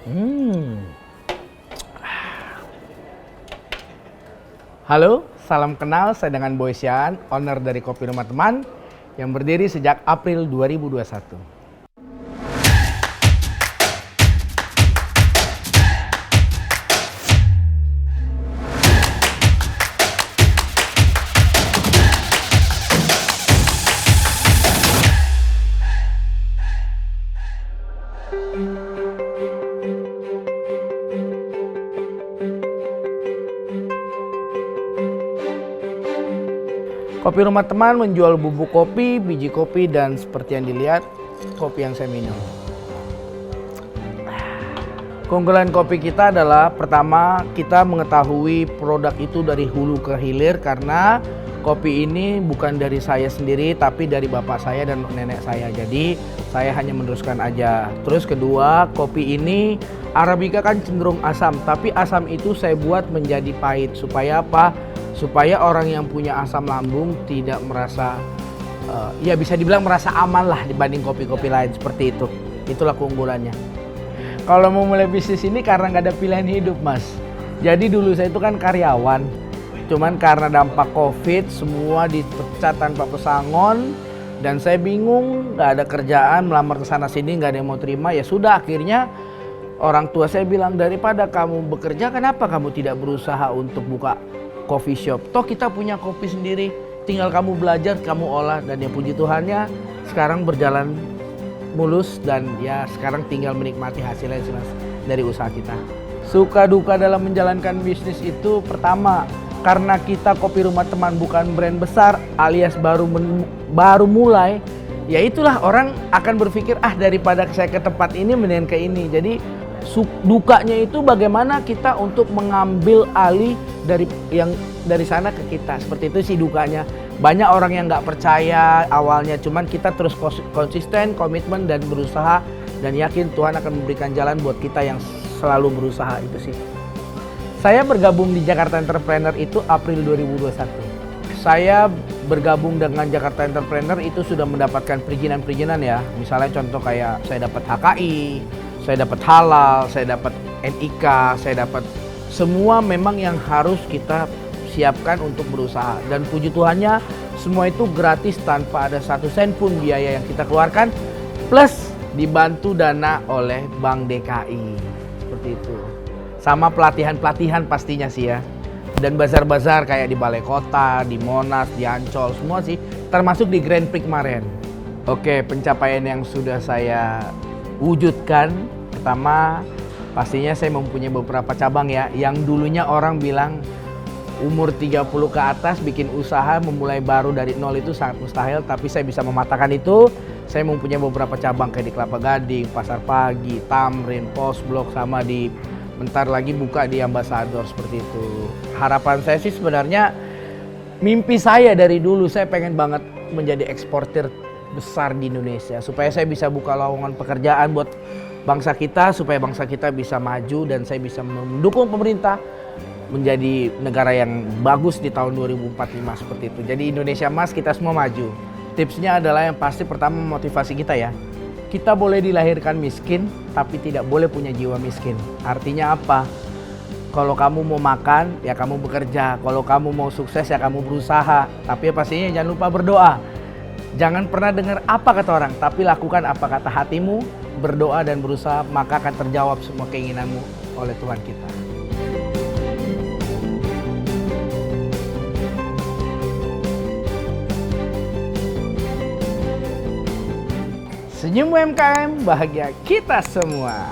Hmm. Halo, salam kenal. Saya dengan Boy Sian, owner dari Kopi Rumah Teman yang berdiri sejak April 2021. Kopi Rumah Teman menjual bubuk kopi, biji kopi, dan seperti yang dilihat, kopi yang saya minum. Keunggulan kopi kita adalah pertama, kita mengetahui produk itu dari hulu ke hilir karena kopi ini bukan dari saya sendiri tapi dari bapak saya dan nenek saya. Jadi saya hanya meneruskan aja. Terus kedua, kopi ini Arabica kan cenderung asam, tapi asam itu saya buat menjadi pahit. Supaya apa? Supaya orang yang punya asam lambung tidak merasa ya bisa dibilang merasa aman lah dibanding kopi-kopi lain seperti itu. Itulah keunggulannya. Kalau mau mulai bisnis ini karena nggak ada pilihan hidup, Mas. Jadi dulu saya itu kan karyawan. Cuman karena dampak COVID semua dipecat tanpa pesangon dan saya bingung, nggak ada kerjaan, melamar ke sana sini nggak ada yang mau terima. Ya sudah, akhirnya orang tua saya bilang, daripada kamu bekerja kenapa kamu tidak berusaha untuk buka coffee shop. Toh kita punya kopi sendiri, tinggal kamu belajar, kamu olah, dan ya puji Tuhannya sekarang berjalan mulus dan ya sekarang tinggal menikmati hasilnya sih, Mas, dari usaha kita. Suka duka dalam menjalankan bisnis itu pertama, karena kita Kopi Rumah Teman bukan brand besar alias baru mulai, ya itulah orang akan berpikir daripada saya ke tempat ini mendingan ke ini. Jadi dukanya itu bagaimana kita untuk mengambil alih dari sana ke kita. Seperti itu sih dukanya. Banyak orang yang nggak percaya awalnya, cuman kita terus konsisten, komitmen dan berusaha, dan yakin Tuhan akan memberikan jalan buat kita yang selalu berusaha. Itu sih. Saya bergabung di Jakarta Entrepreneur itu April 2021. Saya bergabung dengan Jakarta Entrepreneur itu sudah mendapatkan perizinan-perizinan ya. Misalnya contoh kayak saya dapat HKI, saya dapat halal, saya dapat NIK, saya dapat semua memang yang harus kita siapkan untuk berusaha. Dan puji Tuhannya semua itu gratis tanpa ada 1 sen pun biaya yang kita keluarkan. Plus dibantu dana oleh Bank DKI. Seperti itu. Sama pelatihan-pelatihan pastinya sih ya. Dan bazar-bazar kayak di Balai Kota, di Monas, di Ancol, semua sih. Termasuk di Grand Prix kemarin. Oke, pencapaian yang sudah saya wujudkan. Pertama, pastinya saya mempunyai beberapa cabang ya. Yang dulunya orang bilang umur 30 ke atas bikin usaha memulai baru dari nol itu sangat mustahil. Tapi saya bisa mematahkan itu. Saya mempunyai beberapa cabang kayak di Kelapa Gading, Pasar Pagi, Tamrin, Pos Blok, sama di bentar lagi buka di Ambassador seperti itu. Harapan saya sih sebenarnya mimpi saya dari dulu, saya pengen banget menjadi eksportir besar di Indonesia. Supaya saya bisa buka lowongan pekerjaan buat bangsa kita, supaya bangsa kita bisa maju dan saya bisa mendukung pemerintah menjadi negara yang bagus di tahun 2045 seperti itu. Jadi Indonesia Mas, kita semua maju. Tipsnya adalah yang pasti pertama motivasi kita ya. Kita boleh dilahirkan miskin, tapi tidak boleh punya jiwa miskin. Artinya apa? Kalau kamu mau makan, ya kamu bekerja. Kalau kamu mau sukses, ya kamu berusaha. Tapi pastinya jangan lupa berdoa. Jangan pernah dengar apa kata orang, tapi lakukan apa kata hatimu. Berdoa dan berusaha, maka akan terjawab semua keinginanmu oleh Tuhan kita. Senyum UMKM, bahagia kita semua.